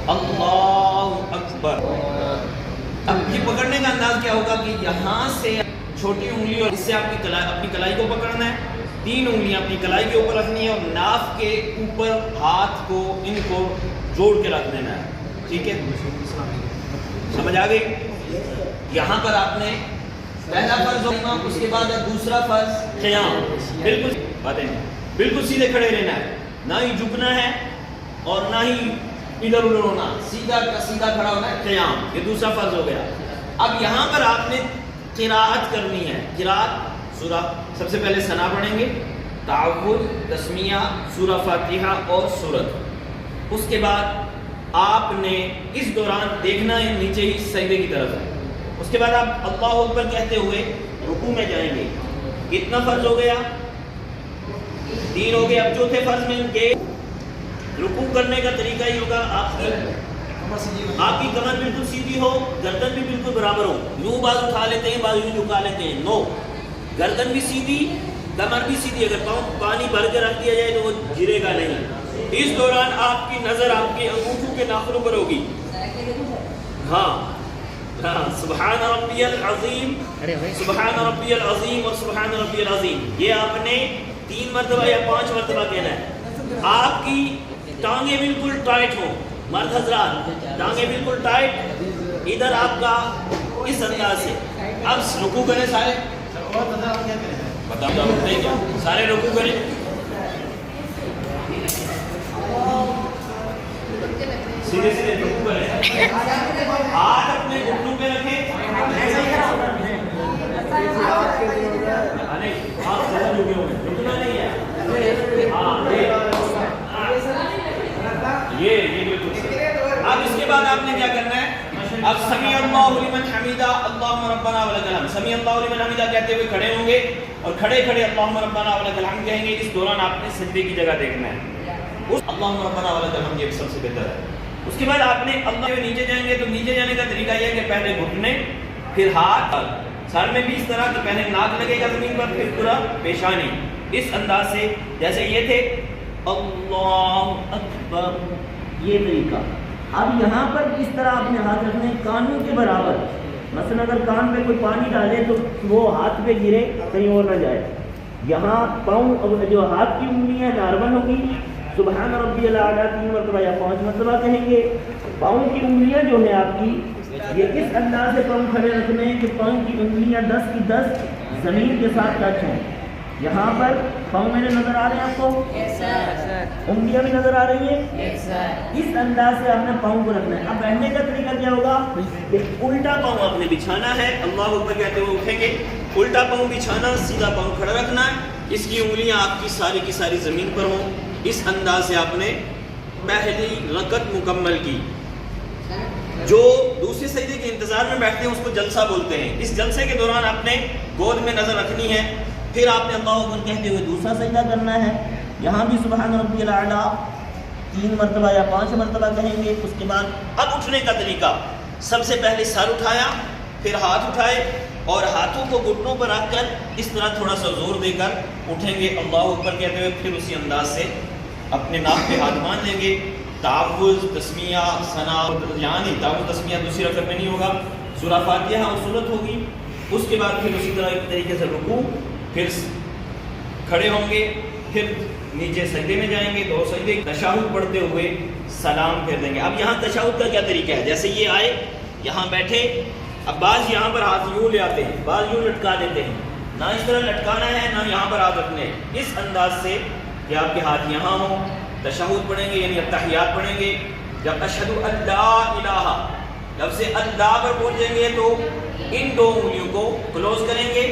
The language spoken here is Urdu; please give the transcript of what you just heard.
اللہ اکبر. اب یہ پکڑنے کا انداز کیا ہوگا کہ یہاں سے چھوٹی انگلی اور اس سے اپنی کلائی کو پکڑنا ہے, 3 انگلیاں اپنی کلائی کے اوپر رکھنی ہے اور ناف کے اوپر ہاتھ کو ان کو جوڑ کے رکھ دینا ہے. ٹھیک ہے, سمجھ آ گئی؟ یہاں پر آپ نے پہلا فرض ہوگا, اس کے بعد دوسرا فرض قیام. بالکل باتیں بالکل سیدھے کھڑے رہنا ہے, نہ ہی جھکنا ہے اور نہ ہی ادھر ادھر ہونا, سیدھا کا سیدھا کھڑا ہونا ہے. قیام, یہ دوسرا فرض ہو گیا. اب یہاں پر آپ نے قراءت کرنی ہے. قراءت سورہ سب سے پہلے ثنا پڑھیں گے, تعوذ, تسمیہ, سورہ فاتحہ اور سورت. اس کے بعد آپ نے اس دوران دیکھنا ہے نیچے ہی سجدے کی طرف ہے. اس کے بعد آپ اللہ اکبر کہتے ہوئے رکوع میں جائیں گے. کتنا فرض ہو گیا؟ 3 ہو گئے. اب چوتھے فرض میں کہ رکوع کرنے کا طریقہ یہ ہوگا, آپ کی کمر بالکل سیدھی ہو, گردن بھی بالکل برابر ہو. یوں باز اٹھا لیتے ہیں, باز یوں جھکا لیتے ہیں. نو, گردن بھی سیدھی, کمر بھی سیدھی. اگر پانی بھر کے رکھ دیا جائے تو وہ گرے گا نہیں. اس دوران آپ کی نظر آپ کے انگوٹھوں کے ناخنوں پر ہوگی. ہاں, سبحان ربی العظیم, سبحان ربی العظیم اور سبحان ربی العظیم. یہ آپ نے 3 مرتبہ یا 5 مرتبہ کہنا ہے. آپ کی ٹانگیں بالکل ٹائٹ ہوں. مرد حضرات, ٹانگیں بالکل ٹائٹ, ادھر آپ کا اس انداز سے. اب رکوع کریں سارے, بتاؤ کیا سارے رکوع کریں. سیدھے سیدھے رکوع کریں, ہاتھ اپنے گھٹنوں پہ رکھیں. رکنا نہیں ہے. یہ بالکل. اب اس کے بعد آپ نے کیا کرنا ہے؟ اب سمیع اللہ لمن حمیدہ, اللہم ربنا ولک الحمد. سمیع اللہ لمن حمیدہ کہتے ہوئے کھڑے ہوں گے اور کھڑے کھڑے اللہم ربنا ولک الحمد کہیں گے. اس دوران آپ نے سجدے کی جگہ دیکھنا ہے. اللہم ربنا ولک الحمد یہ سب سے بہتر ہے. اس کے بعد آپ نے اللہ کے نیچے جائیں گے تو نیچے جانے کا طریقہ یہ ہے کہ پہلے گھٹنے, پھر ہاتھ, سر میں بھی اس طرح کہ پہلے ناک لگے گا زمین پر, پھر پورا پیشانی. اس انداز سے جیسے یہ تھے اللہ اکبر, یہ طریقہ. اب یہاں پر اس طرح اپنے ہاتھ رکھنے کانوں کے برابر. مثلا اگر کان پہ کوئی پانی ڈالے تو وہ ہاتھ پہ گرے, کہیں اور نہ جائے. یہاں پاؤں جو ہاتھ کی انگلیاں نارمل ہوگی, سبحان ربی الاعلیٰ 3 مرتبہ یا 5 مرتبہ کہیں گے. پاؤں کی انگلیاں جو ہیں آپ کی, یہ اس انداز سے پاؤں کھڑے رکھنے ہیں کہ پاؤں کی انگلیاں 10 کی 10 زمین کے ساتھ ٹچ ہوں. یہاں پر پاؤں میرے نظر آ رہے ہیں آپ کو؟ انگلیاں بھی نظر آ رہی ہیں. اس انداز سے آپ نے پاؤں کو رکھنا ہے. اب بیٹھنے کا طریقہ کیا ہوگا کہ الٹا پاؤں آپ نے بچھانا ہے. اللہ اکبر کہتے ہوئے اٹھیں گے, الٹا پاؤں بچھانا, سیدھا پاؤں کھڑا رکھنا ہے. اس کی انگلیاں آپ کی ساری زمین پر ہوں. اس انداز سے آپ نے پہلی رکعت مکمل کی. جو دوسرے سجدے کے انتظار میں بیٹھتے ہیں اس کو جلسہ بولتے ہیں. اس جلسے کے دوران آپ نے گود میں نظر رکھنی ہے. پھر آپ نے اللہ اکبر کہتے ہوئے دوسرا سجدہ کرنا ہے. یہاں بھی سبحان ربی الاعلیٰ 3 مرتبہ یا 5 مرتبہ کہیں گے. اس کے بعد اب اٹھنے کا طریقہ, سب سے پہلے سر اٹھایا, پھر ہاتھ اٹھائے اور ہاتھوں کو گھٹنوں پر رکھ کر اس طرح تھوڑا سا زور دے کر اٹھیں گے اللہ اکبر کہتے ہوئے. پھر اسی انداز سے اپنے ناک پہ ہاتھ باندھ لیں گے. تعوذ, تسمیہ, ثنا, یعنی تعوذ تسمیہ دوسری رکعت میں نہیں ہوگا, سورہ فاتحہ اور سورت ہوگی. اس کے بعد پھر اسی طرح ایک طریقے سے رکوع, پھر کھڑے ہوں گے, پھر نیچے سجدے میں جائیں گے. 2 سجدے, تشہد پڑھتے ہوئے سلام پھیر دیں گے. اب یہاں تشہد کا کیا طریقہ ہے؟ جیسے یہ آئے, یہاں بیٹھے, اب بعض یہاں پر ہاتھ یوں لے آتے ہیں, بعض یوں لٹکا دیتے ہیں. نہ اس طرح لٹکانا ہے نہ یہاں پر ہاتھ رکھنے ہیں. اس انداز سے کہ آپ کے ہاتھ یہاں ہوں. تشہد پڑھیں گے یعنی التحیات پڑھیں گے. جب اشہد ان لا الہ, جب سے اللہ پر پہنچیں گے تو ان 2 انگلیوں کو کلوز کریں گے